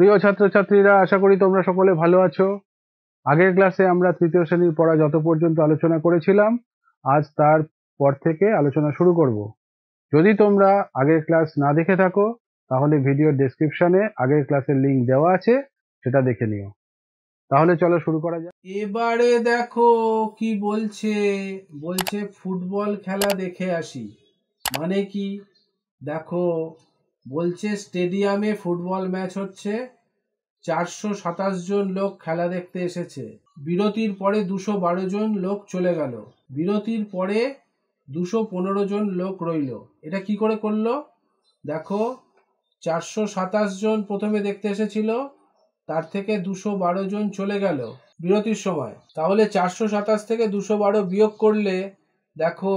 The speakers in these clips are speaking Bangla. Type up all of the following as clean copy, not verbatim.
প্রিয় ছাত্রছাত্রীরা, আশা করি তোমরা সকলে ভালো আছো। আগের ক্লাসে আমরা তৃতীয় শ্রেণীর পড়া যত পর্যন্ত আলোচনা করেছিলাম, আজ তার পর থেকে আলোচনা শুরু করব। যদি তোমরা আগের ক্লাস না দেখে থাকো, তাহলে ভিডিওর ডেসক্রিপশনে আগের ক্লাসের লিংক দেওয়া আছে, সেটা দেখে নিও। তাহলে চলো শুরু করা যাক। এবারে দেখো কি বলছে। বলছে ফুটবল খেলা দেখে আসি। মানে কি দেখো, বলছে স্টেডিয়ামে ফুটবল ম্যাচ হচ্ছে, 427 জন লোক খেলা দেখতে এসেছে। বিরতির পরে 212 জন লোক চলে গেল। বিরতির পরে 215 জন লোক রইল। এটা কি করে করলো দেখো, 427 জন প্রথমে দেখতে এসেছিল, তার থেকে 212 জন চলে গেল বিরতির সময়। তাহলে 427 থেকে 212 বিয়োগ করলে দেখো,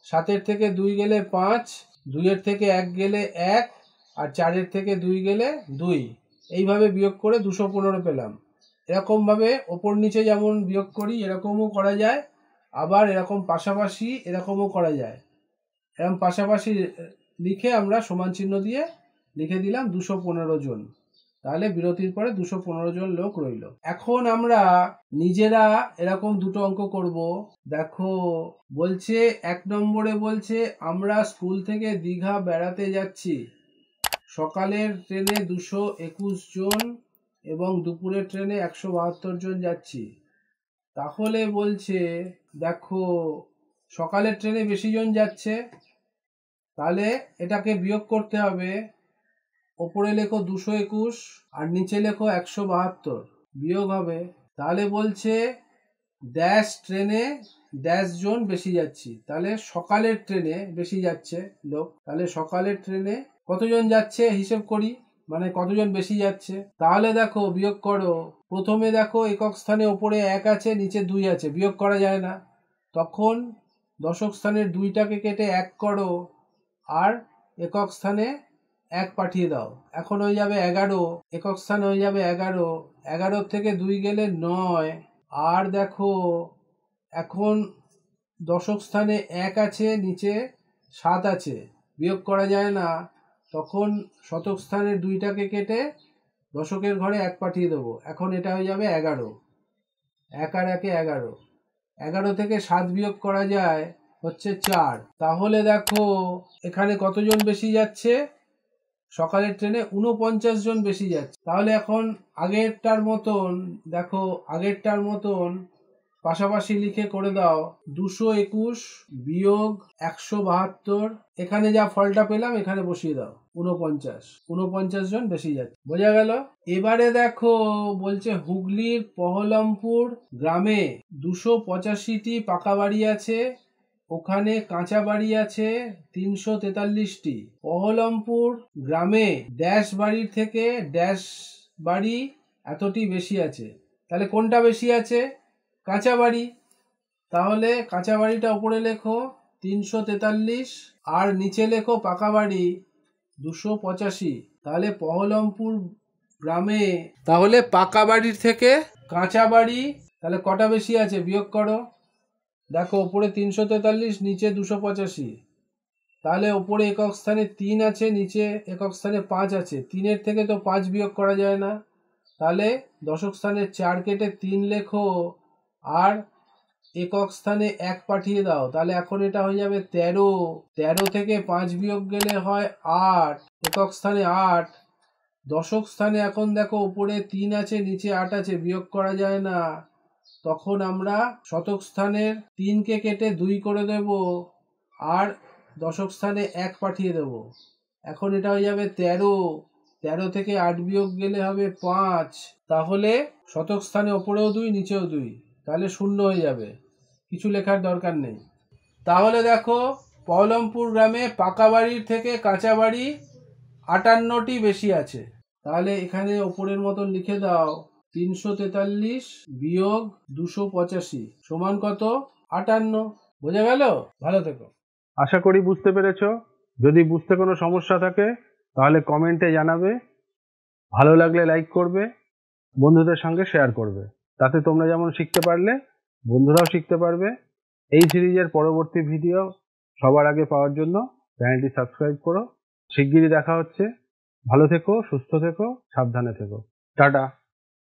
7-এর থেকে 2 গেলে 5, 2-এর থেকে 1 গেলে 1, আর 4-এর থেকে 2 গেলে 2। এইভাবে বিয়োগ করে 215 পেলাম। এরকমভাবে ওপর নিচে যেমন বিয়োগ করি এরকমও করা যায়, আবার এরকম পাশাপাশি এরকমও করা যায়। এরকম পাশাপাশি লিখে আমরা সমান চিহ্ন দিয়ে লিখে দিলাম 215 জন। তাহলে বিরতির পরে 215 জন লোক রইল। এখন আমরা নিজেরা এরকম দুটো অঙ্ক করব। দেখো বলছে 1 নম্বরে বলছে আমরা স্কুল থেকে দীঘা বেড়াতে যাচ্ছি। সকালের ট্রেনে 221 জন এবং দুপুরের ট্রেনে 172 জন যাচ্ছি। তাহলে বলছে দেখো, সকালের ট্রেনে বেশি জন যাচ্ছে, তাহলে এটাকে বিয়োগ করতে হবে। ওপরে লেখো 221 আর নিচে লেখো 172, বিয়োগ হবে। তাহলে বলছে ড্যাশ ট্রেনে ড্যাশ জন বেশি যাচ্ছি। তাহলে সকালের ট্রেনে বেশি যাচ্ছে লোক। তাহলে সকালের ট্রেনে কতজন যাচ্ছে হিসেব করি, মানে কতজন বেশি যাচ্ছে। তাহলে দেখো বিয়োগ করো। প্রথমে দেখো একক স্থানে ওপরে 1 আছে, নিচে 2 আছে, বিয়োগ করা যায় না। তখন দশক স্থানের 2টাকে কেটে 1 করো, আর একক স্থানে 1 পাঠিয়ে দাও। এখন হয়ে যাবে 11। একক স্থানে হয়ে যাবে 11। 11 থেকে 2 গেলে 9। আর দেখো এখন দশক স্থানে 1 আছে, নিচে 7 আছে, বিয়োগ করা যায় না। তখন শতক স্থানের 2টাকে কেটে দশকের ঘরে 1 পাঠিয়ে দেবো। এখন এটা হয়ে যাবে 11। 1 আর 1 11। 11 থেকে 7 বিয়োগ করা যায়, হচ্ছে 4। তাহলে দেখো এখানে কতজন বেশি যাচ্ছে, সকালের ট্রেনে 49 জন বেশি যাচ্ছে। তাহলে এখন আগেরটার মতন দেখো, আগেরটার মতন পাশাপাশি লিখে করে দাও। 221 বিয়োগ 172, এখানে যা ফলটা পেলাম এখানে বসিয়ে দাও। 49 জন বেশি যাচ্ছে। বোঝা গেল? এবারে দেখো বলছে হুগলির পহলমপুর গ্রামে 285টি পাকা বাড়ি আছে, ওখানে কাঁচা বাড়ি আছে 343টি। পহলমপুর গ্রামে ড্যাশ বাড়ির থেকে ড্যাশ বাড়ি এতটি বেশি আছে। তাহলে কোনটা বেশি আছে? কাঁচা বাড়ি। তাহলে কাঁচা বাড়িটা উপরে লেখো 343, আর নিচে লেখো পাকা বাড়ি 285। তাহলে পহলমপুর গ্রামে তাহলে পাকা বাড়ির থেকে কাঁচা বাড়ি তাহলে কটা বেশি আছে বিয়োগ করো। দেখো ওপরে 343, নিচে 285। তাহলে ওপরে একক স্থানে 3 আছে, নিচে একক স্থানে 5 আছে। 3-এর থেকে তো 5 বিয়োগ করা যায় না। তাহলে দশক স্থানে 4 কেটে 3 লেখো, আর একক স্থানে 1 পাঠিয়ে দাও। তাহলে এখন এটা হয়ে যাবে 13। 13 থেকে 5 বিয়োগ গেলে হয় 8, একক স্থানে 8। দশক স্থানে এখন দেখো উপরে 3 আছে, নিচে 8 আছে, বিয়োগ করা যায় না। তখন আমরা শতক স্থানের 3কে কেটে 2 করে দেব, আর দশক স্থানে 1 পাঠিয়ে দেব। এখন এটা হয়ে যাবে 13। 13 থেকে 8 বিয়োগ গেলে হবে 5। তাহলে শতক স্থানে ওপরেও 2, নিচেও 2, তাহলে 0 হয়ে যাবে, কিছু লেখার দরকার নেই। তাহলে দেখো পহলমপুর গ্রামে পাকা বাড়ির থেকে কাঁচা বাড়ি 58টি বেশি আছে। তাহলে এখানে ওপরের মতন লিখে দাও, 343 বিয়োগ 285 সমান কত? 58। বোঝা গেল? ভালো থেকো। আশা করি বুঝতে পেরেছো। যদি বুঝতে কোনো সমস্যা থাকে তাহলে কমেন্টে জানাবে। ভালো লাগলে লাইক করবে, বন্ধুদের সঙ্গে শেয়ার করবে। তাতে তোমরা যেমন শিখতে পারলে, বন্ধুরাও শিখতে পারবে। এই সিরিজের পরবর্তী ভিডিও সবার আগে পাওয়ার জন্য চ্যানেলটি সাবস্ক্রাইব করো। শিগগিরই দেখা হচ্ছে। ভালো থেকো, সুস্থ থেকো, সাবধানে থেকো। টাটা।